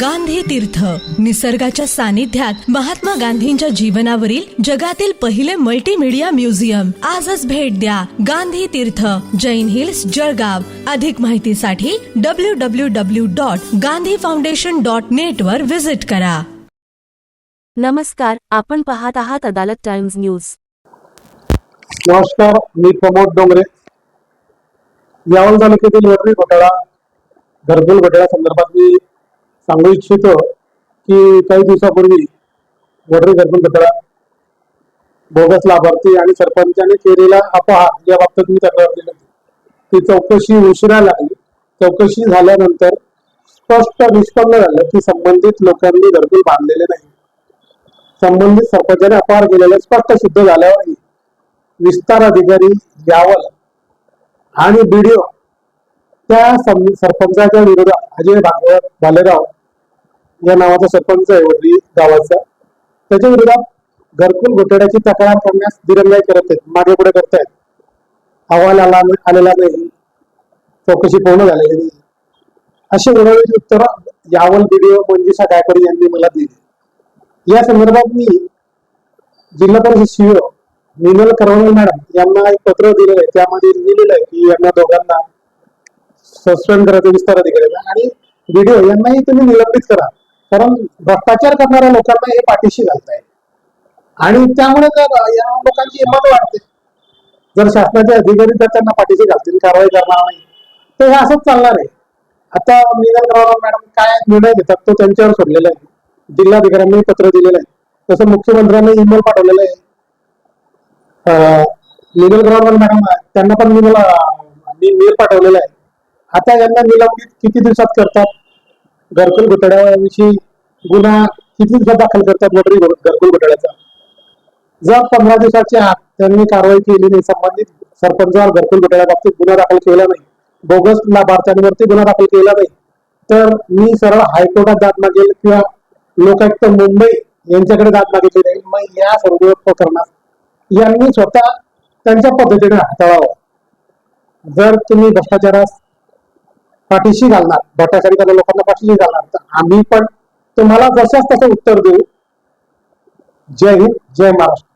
गांधी तीर्थ, निसर्गाच्या सानिध्यात महात्मा गांधींच्या जीवनावरील जगातील पहिले मल्टीमीडिया म्युझियम. आजच भेट द्या. गांधी तीर्थ, जैन हिल्स, जळगाव. अधिक माहितीसाठी www.gandhifoundation.net वर विजिट करा. नमस्कार, आपण पाहत आहात अदालत टाइम्स न्यूज. नमस्कार, मी प्रमोद डोंगरे. यावल तालुक्यातील वडरी घोटाळा, घरकुल घोटाळा संदर्भात मी सांगू इच्छितो की काही दिवसापूर्वी वडरी घरकुल घोटाळा, बोगस लाभार्थी आणि सरपंचाने केलेला अपहार या बाबतीत मी तक्रार केली होती. ती चौकशी उशिरा लागली. चौकशी झाल्यानंतर स्पष्ट निष्पन्न झालं की संबंधित लोकांनी घरकुल बांधलेले नाही. संबंधित सरपंचाने अपहार केलेले स्पष्ट सिद्ध झाल्यावर विस्तार अधिकारी यावल आणि बीडीओ त्या सरपंचाच्या विरोधात अजय भागवत भालेराव या नावाचा सरपंच आहे वडरी गावाचा, त्याच्या विरोधात घरकुल घोटाळ्याची तक्रार करण्यास दिरंगाई करत आहेत, मागे पुढे करतायत. अहवाल आलेला नाही, चौकशी पूर्ण झालेली नाही, अशी विरोधाची उत्तर यावल बीडीओ मंजुषा गायकवाड यांनी मला दिली. या संदर्भात मी जिल्हा परिषद सीईओ मिनल करवणे मॅडम यांना एक पत्र दिलेलं आहे. त्यामध्ये लिहिलेलं आहे की यांना दोघांना सस्पेंड करायचं विस्तार अधिकाऱ्यांना, आणि व्हिडिओ यांनाही तुम्ही निलंबित करा, कारण भ्रष्टाचार करणाऱ्या लोकांना हे पाठीशी घालताय आणि त्यामुळे या लोकांची हिंमत वाढते. जर शासनाचे अधिकारी जर त्यांना पाठीशी घालतील, कारवाई करणार नाही, तर हे असंच चालणार आहे. आता मिनल करवणे मॅडम काय निर्णय घेतात तो त्यांच्यावर सोडलेला आहे. जिल्हाधिकाऱ्यांनी पत्र दिलेलं आहे, तसं मुख्यमंत्र्यांनी ईमेल पाठवलेलं आहे. मिनल करवणे मॅडम त्यांना पण मेल पाठवलेला आहे. आता यांना निलंबित किती दिवसात करतात, घरकुल घोटाळ्याविषयी गुन्हा किती दिवसात दाखल करतात वडरी घरकुल घोटाळ्याचा. जर 15 दिवसाच्या आत त्यांनी कारवाई केली नाही, संबंधित सरपंचावर घरकुल घोटाळ्याबाबतीत गुन्हा दाखल केला नाही, बोगस लाभार्थ्यांवरती गुन्हा दाखल केला नाही, तर मी सरळ हायकोर्टात दाद मागेल किंवा लोकायुक्त मुंबई यांच्याकडे दाद मागितली जाईल. मग या सर्व प्रकरणात यांनी स्वतः त्यांच्या पद्धतीने हाताळावं. जर तुम्ही भ्रष्टाचारास पाठीशी घालणार, भ्रष्टाचारी करणाऱ्या लोकांना पाठीशी घालणार, तर आम्ही पण तुम्हाला जशाच तसं उत्तर देऊ. जय हिंद, जय महाराष्ट्र.